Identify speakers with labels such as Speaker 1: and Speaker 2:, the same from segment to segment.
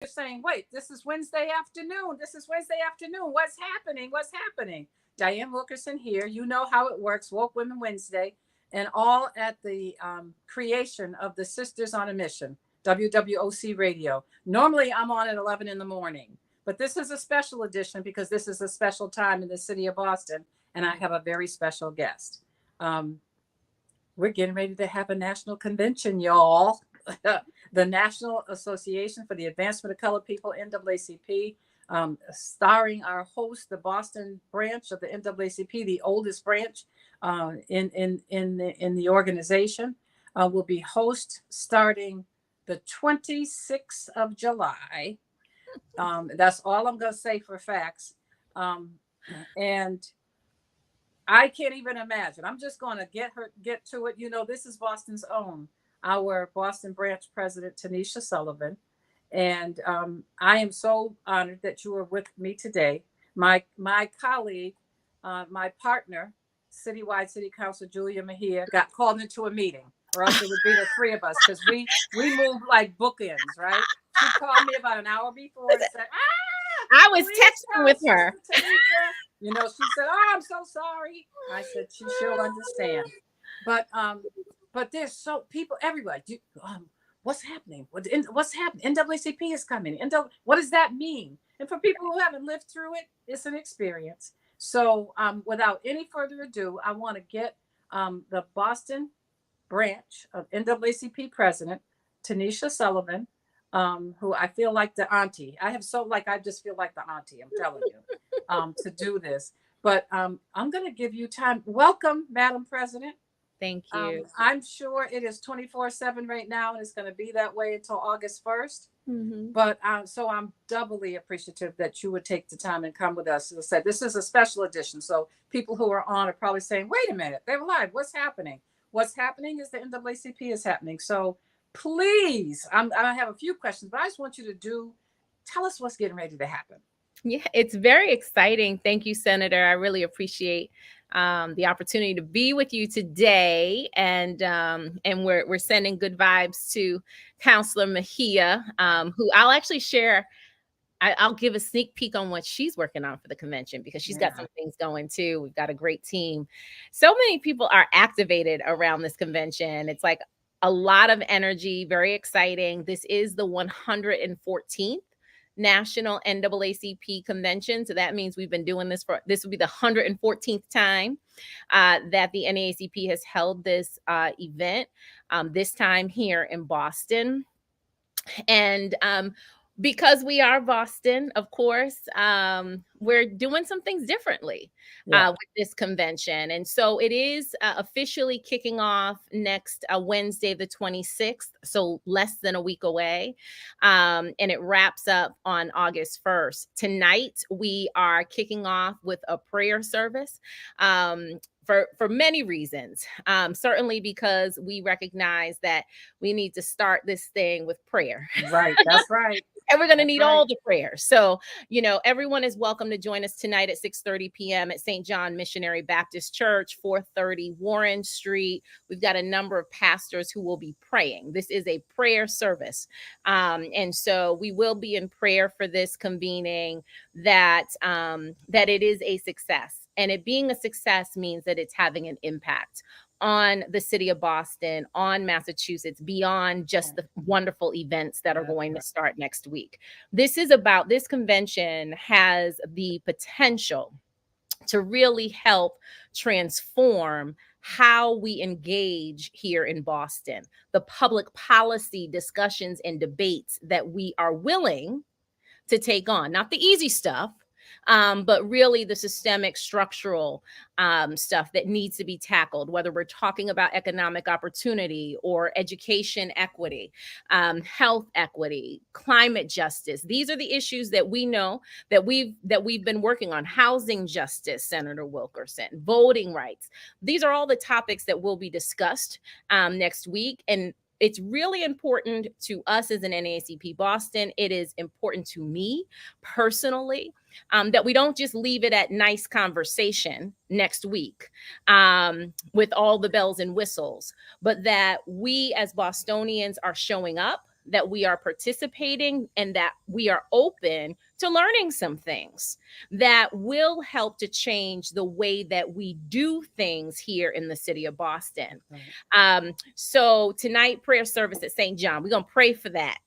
Speaker 1: saying, wait, this is Wednesday afternoon. This is Wednesday afternoon. What's happening? What's happening? Diane Wilkerson here. You know how it works. Woke Women Wednesday, and all at the creation of the Sisters on a Mission, WWOC Radio. Normally, I'm on at 11 in the morning, but this is a special edition because this is a special time in the city of Boston, and I have a very special guest. Um, we're getting ready to have a national convention, y'all. The National Association for the Advancement of Colored People, NAACP, starring our host, the Boston branch of the NAACP, the oldest branch in the organization, will be host starting the 26th of July. That's all I'm going to say for facts. And I can't even imagine. I'm just going to get to it. You know, this is Boston's own, our Boston branch president, Tanisha Sullivan. And I am so honored that you are with me today. My colleague, my partner, Citywide City Council Julia Mejia, got called into a meeting, or else it would be the three of us because we move like bookends, right? She called me about an hour before and said,
Speaker 2: I was texting with her.
Speaker 1: You know, she said, "Oh, I'm so sorry." I said, "She'll understand." But there's so people everywhere. What's happening? What's happening? NAACP is coming. What does that mean? And for people who haven't lived through it, it's an experience. So, without any further ado, I want to get the Boston branch of NAACP president, Tanisha Sullivan, who I feel like the auntie. I just feel like the auntie, I'm telling you, to do this. But I'm going to give you time. Welcome, Madam President.
Speaker 2: Thank you.
Speaker 1: I'm sure it is 24/7 right now, and it's going to be that way until August 1st.
Speaker 2: Mm-hmm.
Speaker 1: But so I'm doubly appreciative that you would take the time and come with us. As I said, this is a special edition. So people who are on are probably saying, wait a minute, they're live. What's happening? What's happening is the NAACP is happening. So please, I have a few questions, but I just want you to tell us what's getting ready to happen.
Speaker 2: Yeah, it's very exciting. Thank you, Senator. I really appreciate the opportunity to be with you today, and we're sending good vibes to Councilor Mejia, who I'll actually share. I'll give a sneak peek on what she's working on for the convention because she's got some things going too. We've got a great team. So many people are activated around this convention. It's like a lot of energy, very exciting. This is the 114th National NAACP convention. So that means we've been doing this will be the 114th time that the NAACP has held this event, this time here in Boston. And because we are Boston, of course, we're doing some things differently with this convention. And so it is officially kicking off next Wednesday, the 26th, so less than a week away. And it wraps up on August 1st. Tonight, we are kicking off with a prayer service. For many reasons, certainly because we recognize that we need to start this thing with prayer.
Speaker 1: Right, that's right.
Speaker 2: And we're going to need all the prayers. So, you know, everyone is welcome to join us tonight at 6:30 p.m. at St. John Missionary Baptist Church, 430 Warren Street. We've got a number of pastors who will be praying. This is a prayer service. And so we will be in prayer for this convening, that it is a success. And it being a success means that it's having an impact on the city of Boston, on Massachusetts, beyond just the wonderful events that are going to start next week. This convention has the potential to really help transform how we engage here in Boston, the public policy discussions and debates that we are willing to take on. Not the easy stuff, but really the systemic structural stuff that needs to be tackled, whether we're talking about economic opportunity or education equity, health equity, climate justice. These are the issues that we know that we've been working on. Housing justice, Senator Wilkerson, voting rights. These are all the topics that will be discussed next week. And it's really important to us as an NAACP Boston. It is important to me personally that we don't just leave it at nice conversation next week with all the bells and whistles, but that we as Bostonians are showing up, that we are participating and that we are open to learning some things that will help to change the way that we do things here in the city of Boston.
Speaker 1: Right.
Speaker 2: So tonight, prayer service at St. John, we're going to pray for that.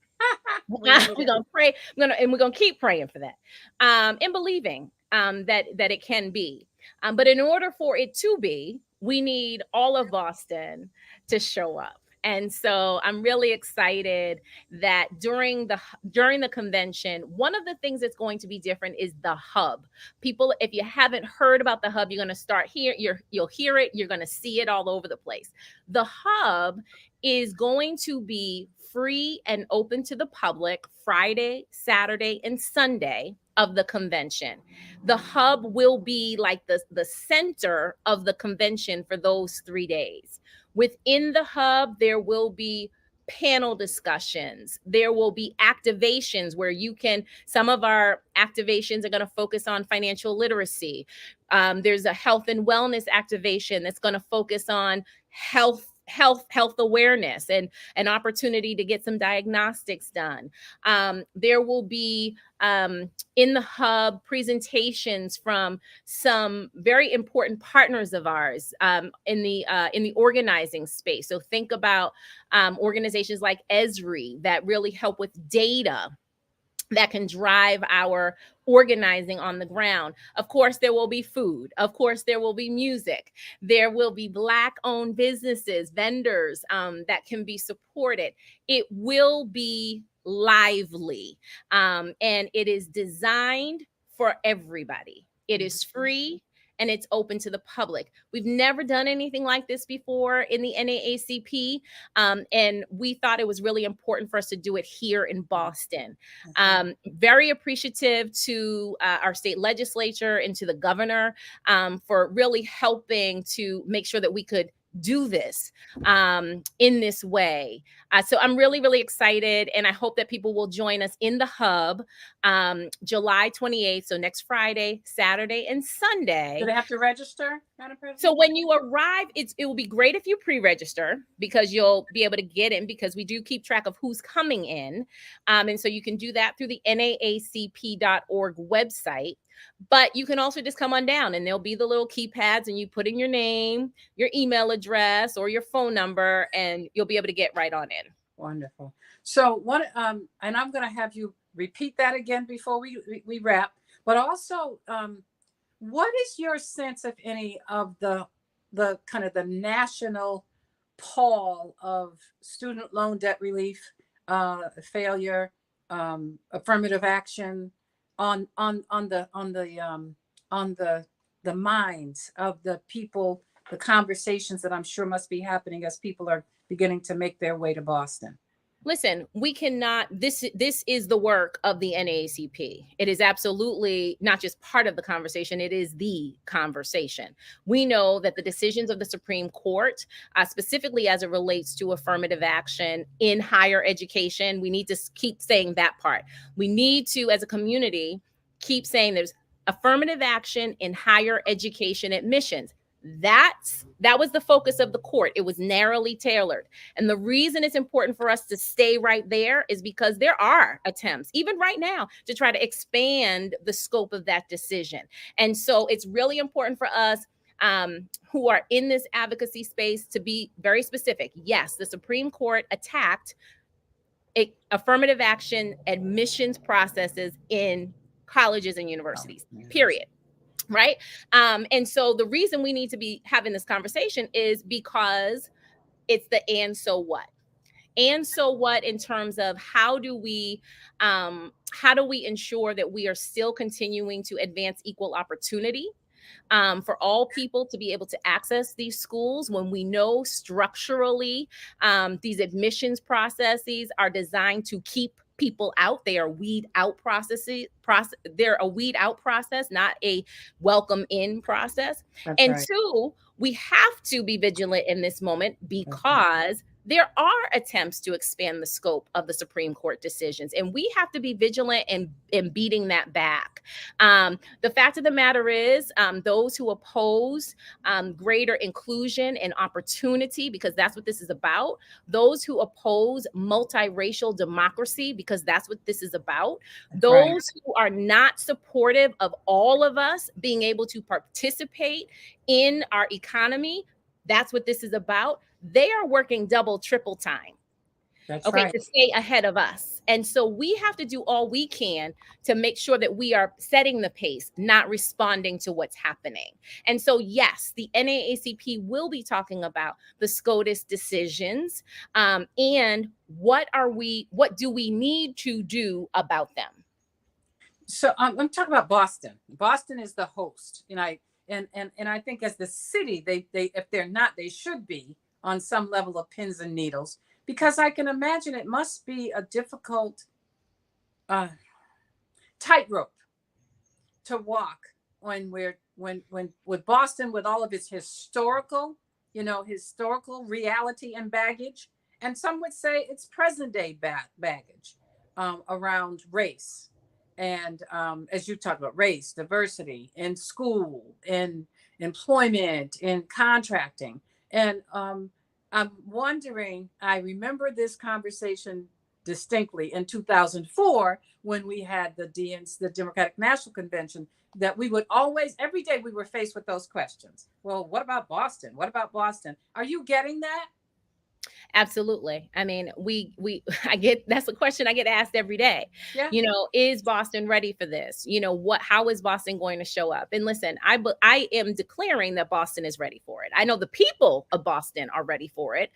Speaker 1: We need
Speaker 2: We're
Speaker 1: it.
Speaker 2: gonna pray. We're gonna keep praying for that, and believing that it can be. But in order for it to be, we need all of Boston to show up. And so I'm really excited that during the convention, one of the things that's going to be different is the hub. People, if you haven't heard about the hub, you're going to start here. You'll hear it. You're going to see it all over the place. The hub is going to be free and open to the public Friday, Saturday, and Sunday of the convention. The hub will be like the center of the convention for those 3 days. Within the hub, there will be panel discussions. There will be activations where some of our activations are going to focus on financial literacy. There's a health and wellness activation that's going to focus on health awareness and an opportunity to get some diagnostics done. There will be in the hub presentations from some very important partners of ours in the organizing space. So think about organizations like Esri that really help with data that can drive our organizing on the ground. Of course, there will be food. Of course, there will be music. There will be Black-owned businesses, vendors that can be supported. It will be lively, and it is designed for everybody. It is free and it's open to the public. We've never done anything like this before in the NAACP, and we thought it was really important for us to do it here in Boston. Very appreciative to our state legislature and to the governor for really helping to make sure that we could do this in this way. So I'm really, really excited, and I hope that people will join us in the hub July 28th. So next Friday, Saturday, and Sunday.
Speaker 1: Do they have to register, Madam President?
Speaker 2: So when you arrive, it will be great if you pre-register because you'll be able to get in because we do keep track of who's coming in. And so you can do that through the naacp.org website. But you can also just come on down and there'll be the little keypads and you put in your name, your email address, or your phone number, and you'll be able to get right on in.
Speaker 1: Wonderful. So what, and I'm going to have you repeat that again before we wrap, but also, what is your sense, if any, of the kind of the national pall of student loan debt relief, failure, affirmative action on the minds of the people, the conversations that I'm sure must be happening as people are beginning to make their way to Boston?
Speaker 2: Listen, we cannot, this is the work of the NAACP. It is absolutely not just part of the conversation, it is the conversation. We know that the decisions of the Supreme Court, specifically as it relates to affirmative action in higher education, we need to keep saying that part. We need to, as a community, keep saying there's affirmative action in higher education admissions. That was the focus of the court. It was narrowly tailored. And the reason it's important for us to stay right there is because there are attempts, even right now, to try to expand the scope of that decision. And so it's really important for us who are in this advocacy space to be very specific. Yes, the Supreme Court attacked affirmative action admissions processes in colleges and universities, period. Right. And so the reason we need to be having this conversation is because it's the and so what? And so what in terms of how do we ensure that we are still continuing to advance equal opportunity for all people to be able to access these schools when we know structurally these admissions processes are designed to keep people out. They are weed out processes. They're a weed out process, not a welcome in process. That's and right. Two, we have to be vigilant in this moment because there are attempts to expand the scope of the Supreme Court decisions, and we have to be vigilant in beating that back. The fact of the matter is, those who oppose greater inclusion and opportunity, because that's what this is about, those who oppose multiracial democracy, because that's what this is about,
Speaker 1: Right.
Speaker 2: those who are not supportive of all of us being able to participate in our economy, that's what this is about. They are working double, triple time,
Speaker 1: That's
Speaker 2: okay,
Speaker 1: right.
Speaker 2: to stay ahead of us. And so we have to do all we can to make sure that we are setting the pace, not responding to what's happening. And so, yes, the NAACP will be talking about the SCOTUS decisions, and what do we need to do about them?
Speaker 1: So I'm talking about Boston. Boston is the host, and I think as the city, they if they're not, they should be on some level of pins and needles, because I can imagine it must be a difficult uh, tightrope to walk when we're when with Boston, with all of its historical, historical reality and baggage, and some would say it's present day baggage around race, and as you talk about race, diversity in school, in employment, in contracting, and I'm wondering. I remember this conversation distinctly in 2004 when we had the Democratic National Convention, that we would always, every day, we were faced with those questions. Well, what about Boston? What about Boston? Are you getting that?
Speaker 2: Absolutely. I mean, I get, that's a question I get asked every day.
Speaker 1: Yeah.
Speaker 2: Is Boston ready for this? How is Boston going to show up? And listen, I am declaring that Boston is ready for it. I know the people of Boston are ready for it.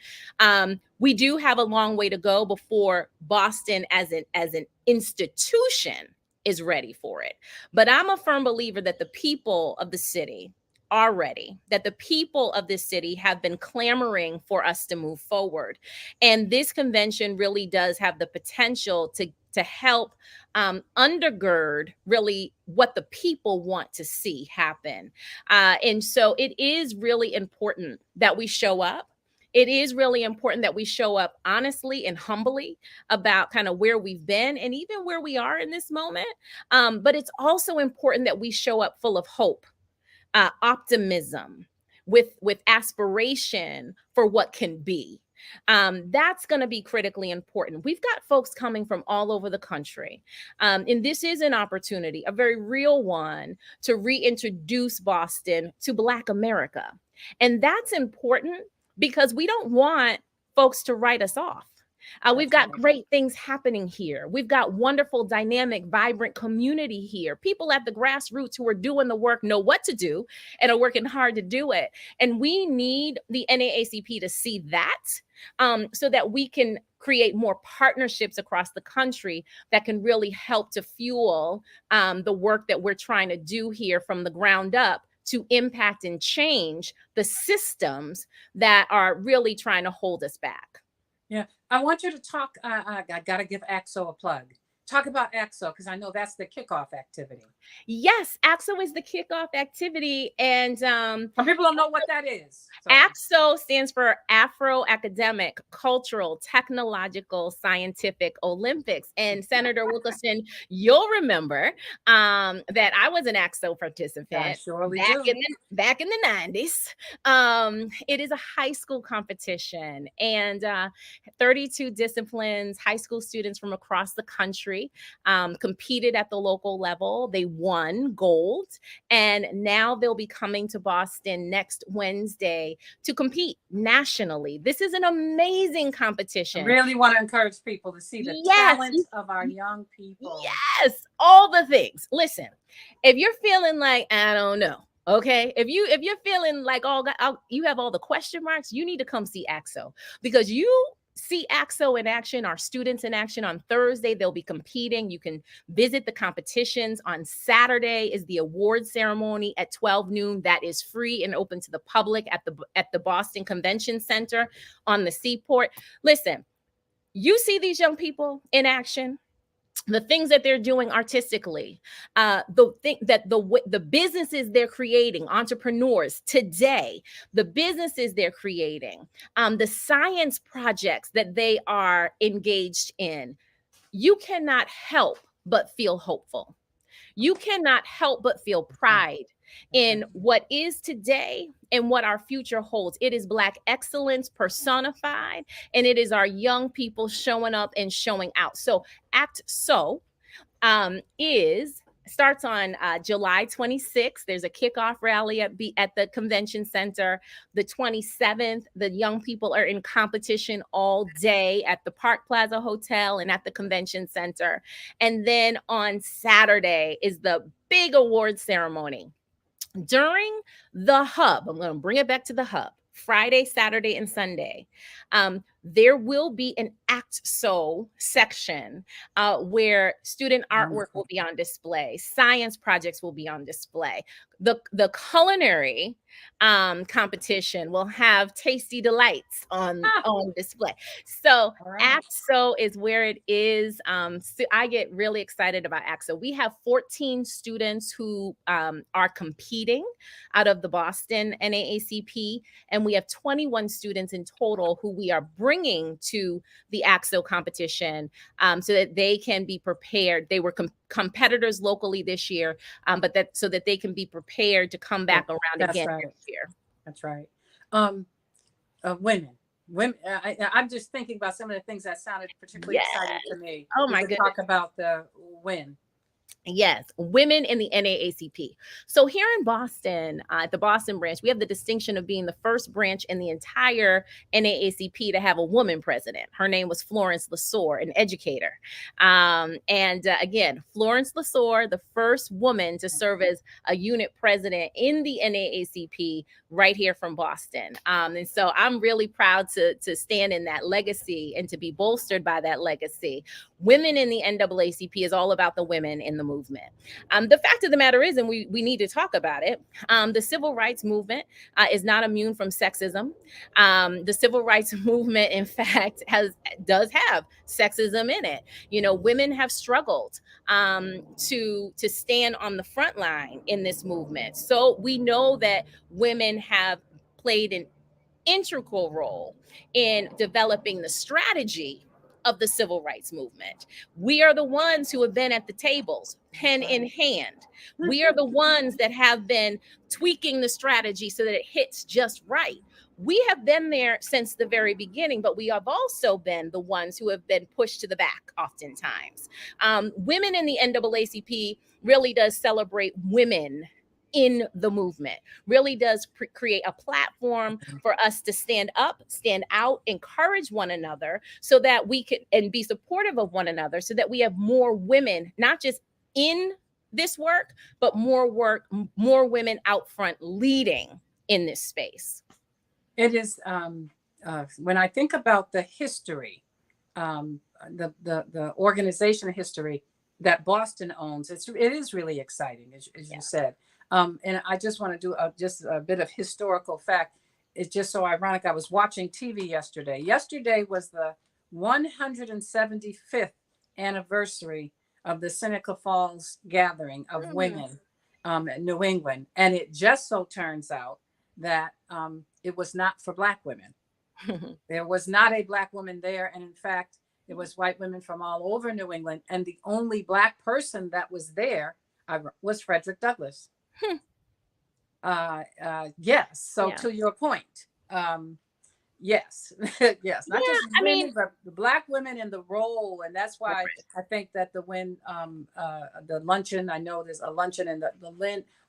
Speaker 2: We do have a long way to go before Boston as an institution is ready for it. But I'm a firm believer that the people of the city are ready, that the people of this city have been clamoring for us to move forward. And this convention really does have the potential to help undergird really what the people want to see happen. And so it is really important that we show up. It is really important that we show up honestly and humbly about kind of where we've been and even where we are in this moment. But it's also important that we show up full of hope, optimism, with aspiration for what can be. That's going to be critically important. We've got folks coming from all over the country, and this is an opportunity, a very real one, to reintroduce Boston to Black America. And that's important because we don't want folks to write us off. We've
Speaker 1: That's
Speaker 2: got
Speaker 1: right.
Speaker 2: great things happening here. We've got wonderful, dynamic, vibrant community here. People at the grassroots who are doing the work know what to do and are working hard to do it. And we need the NAACP to see that, so that we can create more partnerships across the country that can really help to fuel the work that we're trying to do here from the ground up to impact and change the systems that are really trying to hold us back.
Speaker 1: Yeah. I want you to talk. I got to give AXO a plug. Talk about AXO, because I know that's the kickoff activity.
Speaker 2: Yes, AXO is the kickoff activity, and
Speaker 1: Some people don't know what that is. So,
Speaker 2: AXO stands for Afro Academic, Cultural, Technological, Scientific Olympics. And Senator Wilkerson, you'll remember that I was an AXO
Speaker 1: I
Speaker 2: participant
Speaker 1: surely
Speaker 2: back
Speaker 1: do.
Speaker 2: in the 90s. It is a high school competition, and 32 disciplines, high school students from across the country competed at the local level. They won gold, and now they'll be coming to Boston next Wednesday to compete nationally. This is an amazing
Speaker 1: I
Speaker 2: competition.
Speaker 1: really want to encourage people to see the
Speaker 2: Yes,
Speaker 1: talent of our young people.
Speaker 2: yes, all the things. Listen, if you're feeling like, I don't know, okay, if you're feeling like you have all the question marks, you need to come see AXO, because you see AXO in action, our students in action. On Thursday, they'll be competing. You can visit the competitions. On Saturday is the award ceremony at 12 noon. That is free and open to the public at the Boston Convention Center on the Seaport. Listen, you see these young people in action, the things that they're doing artistically, the thing that the businesses they're creating, entrepreneurs today, the businesses they're creating, the science projects that they are engaged in, you cannot help but feel hopeful. You cannot help but feel pride in what is today and what our future holds. It is Black excellence personified, and it is our young people showing up and showing out. So Act So is starts on July 26th. There's a kickoff rally at the convention center. The 27th, the young people are in competition all day at the Park Plaza Hotel and at the convention center. And then on Saturday is the big award ceremony. During the hub, I'm going to bring it back to the hub, Friday, Saturday, and Sunday, there will be an Act So section where student artwork will be on display, science projects will be on display. The culinary competition will have tasty delights on display. So Act So is where it is. So I get really excited about Act So. We have 14 students who are competing out of the Boston NAACP, and we have 21 students in total who we are bringing to the Act So competition so that they can be prepared. They were competitors locally this year, but so that they can be prepared to come back around again next year.
Speaker 1: That's right. Women. I'm just thinking about some of the things that sounded particularly exciting to me.
Speaker 2: Oh my goodness.
Speaker 1: Talk about the win.
Speaker 2: Yes, women in the NAACP. So here in Boston, at the Boston branch, we have the distinction of being the first branch in the entire NAACP to have a woman president. Her name was Florence Lesor, an educator. Again, Florence Lesor, the first woman to serve as a unit president in the NAACP right here from Boston. And so I'm really proud to stand in that legacy and to be bolstered by that legacy. Women in the NAACP is all about the women in the movement. The fact of the matter is, and we need to talk about it, the civil rights movement is not immune from sexism. The civil rights movement, in fact, does have sexism in it. You know, women have struggled to stand on the front line in this movement. So we know that women have played an integral role in developing the strategy of the civil rights movement. We are the ones who have been at the tables, pen in hand. We are the ones that have been tweaking the strategy so that it hits just right. We have been there since the very beginning, but we have also been the ones who have been pushed to the back oftentimes. Women in the NAACP really does celebrate women in the movement, really does create a platform for us to stand up, stand out, encourage one another so that we can, and be supportive of one another so that we have more women, not just in this work, but more women out front leading in this space.
Speaker 1: It is, when I think about the history, the organization history that Boston owns, it is really exciting, as you said. And I just want to do just a bit of historical fact. It's just so ironic. I was watching TV yesterday. Yesterday was the 175th anniversary of the Seneca Falls gathering of women in New England. And it just so turns out that it was not for Black women. There was not a Black woman there. And in fact, it was white women from all over New England. And the only Black person that was there was Frederick Douglass. Yes. So to your point, yes, yes, not just women, but the Black women in the role, and that's why I think that the luncheon. I know there's a luncheon, and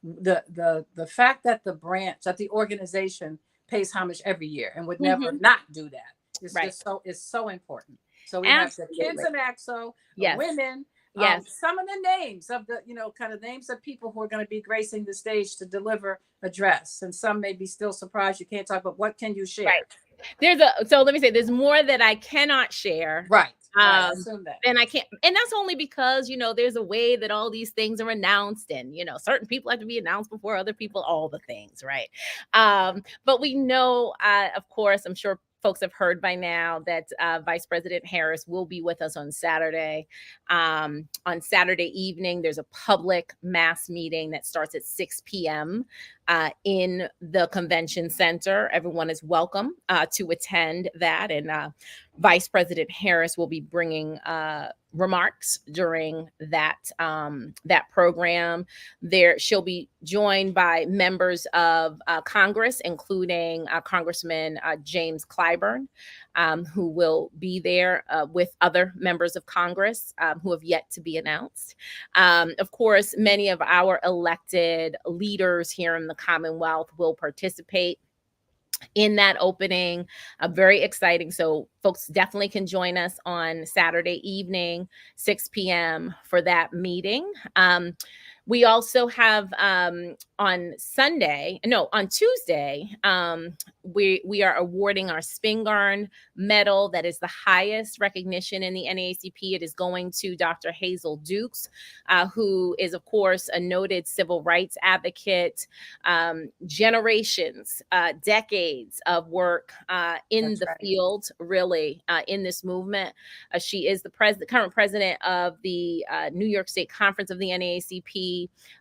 Speaker 1: the fact that the branch, that the organization pays homage every year and would never not do that. It's just so important. So we have the kids in AXO, women. Yes. Some of the names of the, kind of names of people who are going to be gracing the stage to deliver address. And some may be still surprised you can't talk, but what can you share?
Speaker 2: Right. So let me say, there's more that I cannot share.
Speaker 1: Right. I assume that.
Speaker 2: And I can't, and that's only because, there's a way that all these things are announced, and, certain people have to be announced before other people, all the things. Right. But we know, of course, I'm sure folks have heard by now that Vice President Harris will be with us on Saturday. On Saturday evening, there's a public mass meeting that starts at 6 p.m. In the convention center. Everyone is welcome to attend that. And Vice President Harris will be bringing remarks during that program. She'll be joined by members of Congress, including Congressman James Clyburn, who will be there with other members of Congress who have yet to be announced. Of course, many of our elected leaders here in the Commonwealth will participate in that opening. Very exciting. So folks definitely can join us on Saturday evening, 6 p.m. for that meeting. We also have on Tuesday, we are awarding our Spingarn Medal. That is the highest recognition in the NAACP. It is going to Dr. Hazel Dukes, who is, of course, a noted civil rights advocate, generations, decades of work in the field, really, in this movement. She is the current president of the New York State Conference of the NAACP,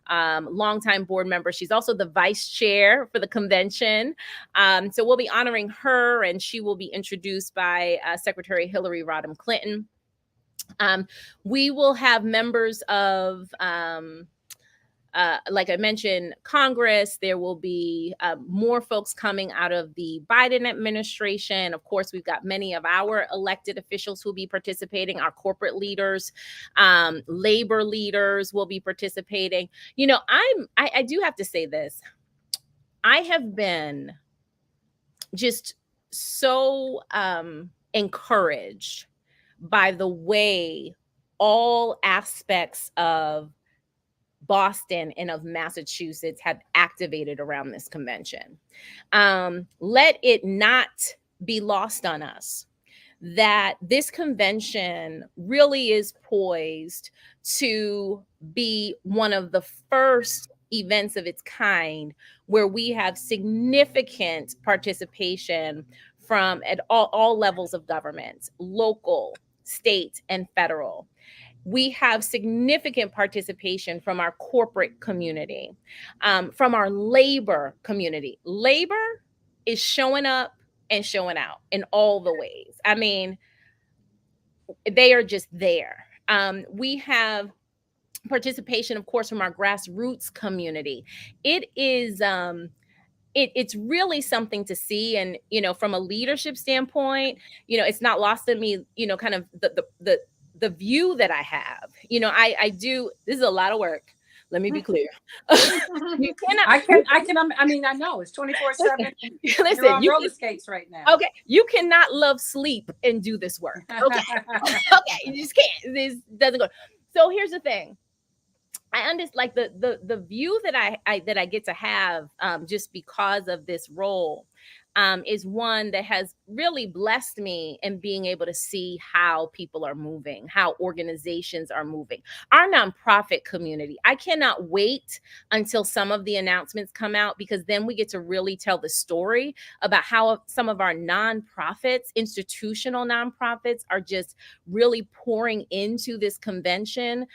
Speaker 2: longtime board member. She's also the vice chair for the convention. So we'll be honoring her, and she will be introduced by Secretary Hillary Rodham Clinton. We will have members of like I mentioned, Congress. There will be more folks coming out of the Biden administration. Of course, we've got many of our elected officials who will be participating, our corporate leaders, labor leaders will be participating. You know, I do have to say this. I have been just so encouraged by the way all aspects of Boston and of Massachusetts have activated around this convention. Let it not be lost on us that this convention really is poised to be one of the first events of its kind where we have significant participation from at all levels of government, local, state, and federal. We have significant participation from our corporate community, from our labor community. Labor is showing up and showing out in all the ways. I mean, they are just there. We have participation, of course, from our grassroots community. It is it's really something to see. And, you know, from a leadership standpoint, you know, it's not lost on me, you know, kind of the view that I have. You know, I do, this is a lot of work. Let me be clear.
Speaker 1: You cannot. I mean, I know it's 24/7.
Speaker 2: Listen,
Speaker 1: you're on roller skates right now.
Speaker 2: Okay, you cannot love sleep and do this work. Okay, okay, you just can't. This doesn't go. So here's the thing. I understand, like the view that I get to have just because of this role is one that has really blessed me in being able to see how people are moving, how organizations are moving. Our nonprofit community, I cannot wait until some of the announcements come out, because then we get to really tell the story about how some of our nonprofits, institutional nonprofits, are just really pouring into this convention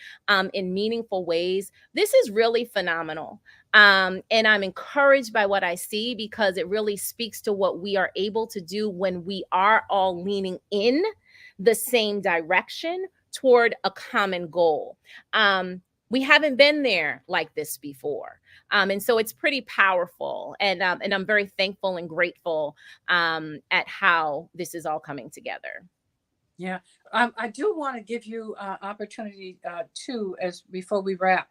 Speaker 2: in meaningful ways. This is really phenomenal. And I'm encouraged by what I see, because it really speaks to what we are able to do when we are all leaning in the same direction toward a common goal. We haven't been there like this before. And so it's pretty powerful. And I'm very thankful and grateful at how this is all coming together.
Speaker 1: Yeah, I do want to give you opportunity too, as before we wrap.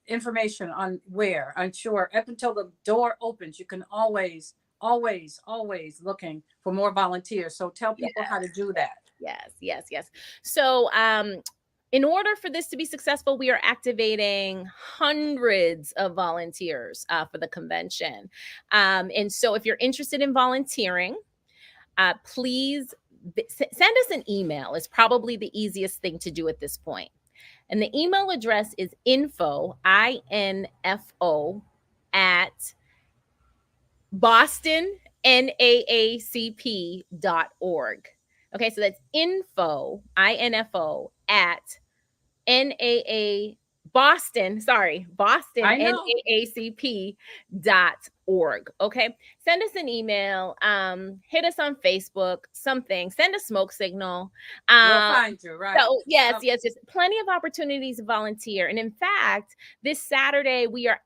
Speaker 1: Information on where. I'm sure up until the door opens, you can always looking for more volunteers. So tell people how to do that.
Speaker 2: Yes. So in order for this to be successful, we are activating hundreds of volunteers for the convention. And so if you're interested in volunteering, please send us an email. It's probably the easiest thing to do at this point. And the email address is info, INFO, at Boston naacp.org. Okay, so that's info at NAA Boston, Boston
Speaker 1: I know.
Speaker 2: NAACP.org. Okay. Send us an email, hit us on Facebook, something, send a smoke signal.
Speaker 1: We'll
Speaker 2: Um,
Speaker 1: find you, right?
Speaker 2: so yes, just plenty of opportunities to volunteer. And in fact, this Saturday we are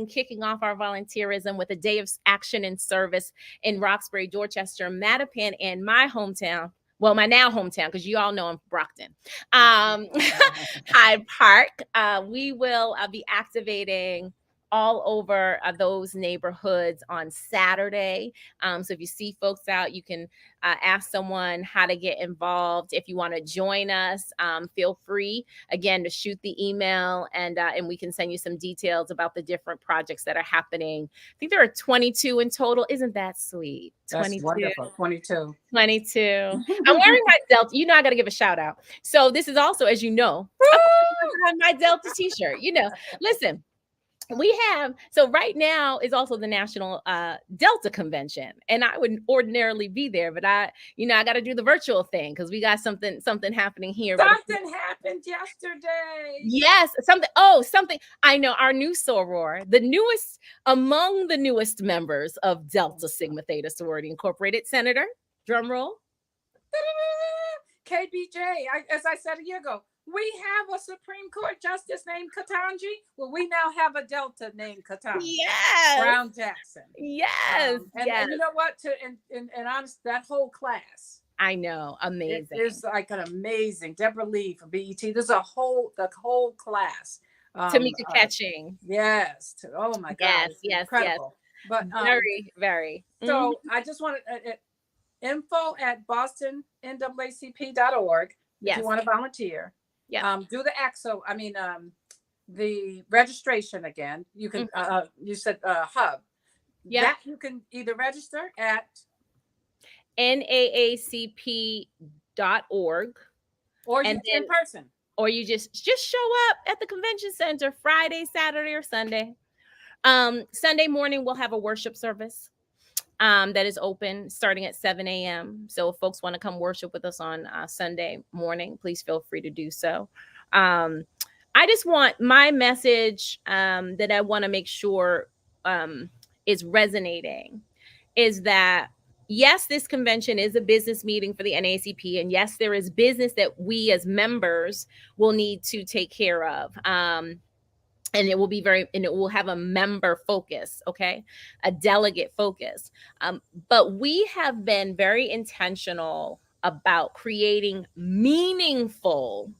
Speaker 2: kicking off our volunteerism with a day of action and service in Roxbury, Dorchester, Mattapan, and my hometown. Well, my now hometown, because you all know I'm Brockton. Hyde Park. We will be activating all over those neighborhoods on Saturday. So if you see folks out, you can ask someone how to get involved. If you want to join us, feel free again to shoot the email, and we can send you some details about the different projects that are happening. I think there are 22 in total. Isn't that sweet?
Speaker 1: That's
Speaker 2: 22.
Speaker 1: wonderful. 22.
Speaker 2: 22. I'm wearing my Delta. You know, I got to give a shout out. So this is also, as you know, of course, I have my Delta t-shirt. You know, listen, so right now is also the National Delta Convention, and I would ordinarily be there, but I got to do the virtual thing because we got something happening here.
Speaker 1: Something happened yesterday.
Speaker 2: Yes, something. I know, our new soror, among the newest members of Delta Sigma Theta Sorority Incorporated, Senator, drum roll,
Speaker 1: KBJ. As I said a year ago, we have a Supreme Court justice named Ketanji. Well, we now have a Delta named Ketanji.
Speaker 2: Yes.
Speaker 1: Brown Jackson.
Speaker 2: Yes.
Speaker 1: And you know what? And honest, that whole class.
Speaker 2: I know, amazing.
Speaker 1: It's like an amazing Deborah Lee from BET. There's the whole class.
Speaker 2: Tamika Catching.
Speaker 1: Yes. Oh my God.
Speaker 2: Yes.
Speaker 1: Incredible. But
Speaker 2: very, very.
Speaker 1: So I just wanted info at bostonnwaacp.org. If you want to volunteer.
Speaker 2: Yeah.
Speaker 1: Do the the registration again. You can you said hub.
Speaker 2: Yeah.
Speaker 1: That you can either register at
Speaker 2: naacp.org,
Speaker 1: or in person.
Speaker 2: Or you just show up at the convention center Friday, Saturday, or Sunday. Sunday morning we'll have a worship service that is open starting at 7 a.m. So if folks want to come worship with us on Sunday morning, please feel free to do so. I just want my message that I want to make sure is resonating is that, yes, this convention is a business meeting for the NAACP, and yes, there is business that we as members will need to take care of. And it will have a member focus, okay? A delegate focus. But we have been very intentional about creating meaningful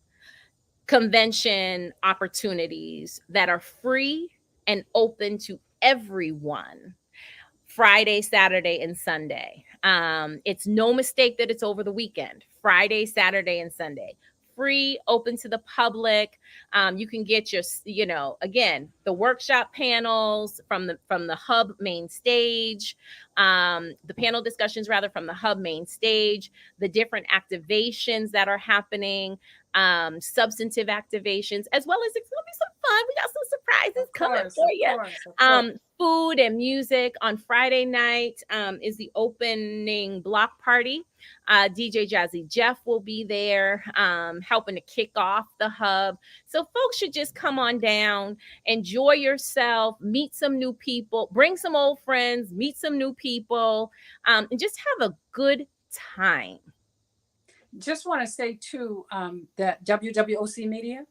Speaker 2: convention opportunities that are free and open to everyone. Friday, Saturday, and Sunday. It's no mistake that it's over the weekend. Friday, Saturday, and Sunday. Free, open to the public. You can get your, again, the workshop panels from the hub main stage, the panel discussions rather from the hub main stage, the different activations that are happening, substantive activations, as well as it's gonna be some fun. We got some surprises coming for you. Food and music. On Friday night is the opening block party. DJ Jazzy Jeff will be there helping to kick off the hub. So folks should just come on down, enjoy yourself, meet some new people, bring some old friends, meet some new people, and just have a good time.
Speaker 1: Just want to say too that WWOC Media,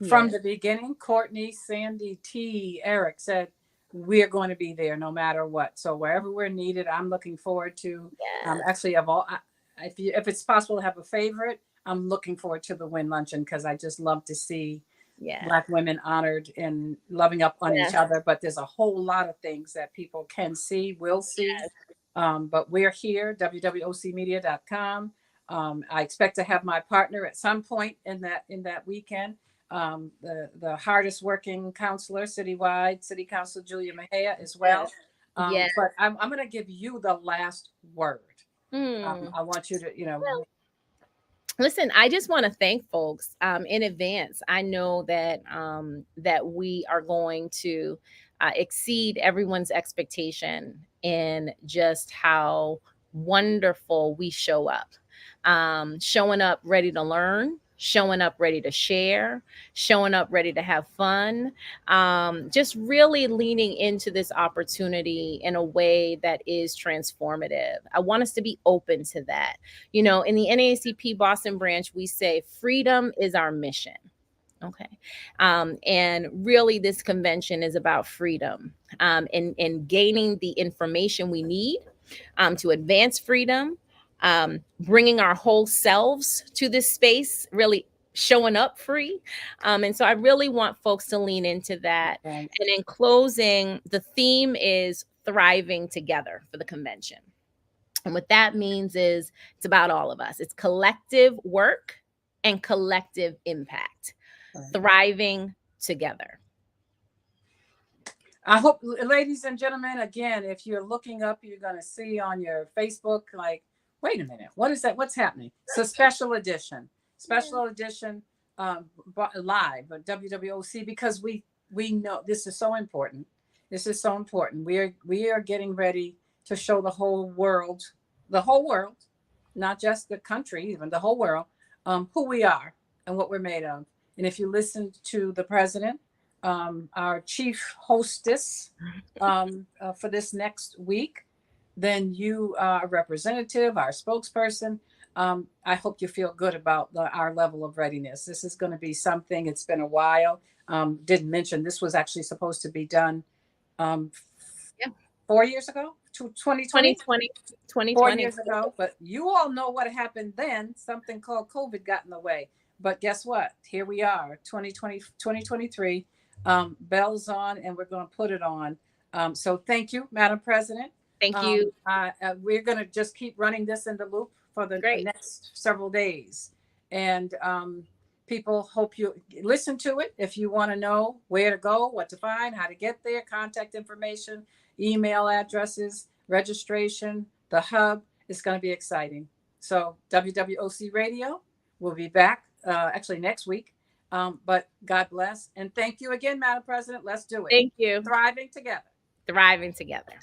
Speaker 1: from the beginning, Courtney, Sandy, T, Eric said, we're going to be there no matter what. So wherever we're needed, I'm looking forward to. Actually, if it's possible to have a favorite, I'm looking forward to the Win Luncheon because I just love to see Black women honored and loving up on each other. But there's a whole lot of things that people can see, will see. But we're here, WWOCmedia.com. I expect to have my partner at some point in that weekend. The hardest working counselor citywide, City Council Julia Mejia as well. But I'm going to give you the last word. I want you to,
Speaker 2: Well, listen, I just want to thank folks in advance. I know that that we are going to exceed everyone's expectation in just how wonderful we show up. Showing up ready to learn, showing up ready to share, showing up ready to have fun, just really leaning into this opportunity in a way that is transformative. I want us to be open to that. You know, in the NAACP Boston branch, we say freedom is our mission. Okay. And really, this convention is about freedom, and gaining the information we need to advance freedom, bringing our whole selves to this space, really showing up free. And so I really want folks to lean into that.
Speaker 1: Right.
Speaker 2: And in closing, the theme is thriving together for the convention. And what that means is it's about all of us. It's collective work and collective impact.
Speaker 1: Right.
Speaker 2: Thriving together.
Speaker 1: I hope, ladies and gentlemen, again, if you're looking up, you're going to see on your Facebook, like, wait a minute, what is that? What's happening? So special edition live at WWOC, because we know this is so important. This is so important. We are getting ready to show the whole world, not just the country, even the whole world, who we are and what we're made of. And if you listen to the president, our chief hostess for this next week, then you are a representative, our spokesperson. I hope you feel good about our level of readiness. This is going to be something. It's been a while. Didn't mention this was actually supposed to be done 4 years ago, 2020. 4 years ago. But you all know what happened then. Something called COVID got in the way. But guess what? Here we are, 2023. Bells on, and we're going to put it on. So thank you, Madam President.
Speaker 2: Thank you.
Speaker 1: We're going to just keep running this in the loop for the next several days. And people, hope you listen to it. If you want to know where to go, what to find, how to get there, contact information, email addresses, registration, the hub, it's going to be exciting. So WWOC Radio will be back actually next week. But God bless. And thank you again, Madam President. Let's do it.
Speaker 2: Thank you.
Speaker 1: Thriving together.
Speaker 2: Thriving together.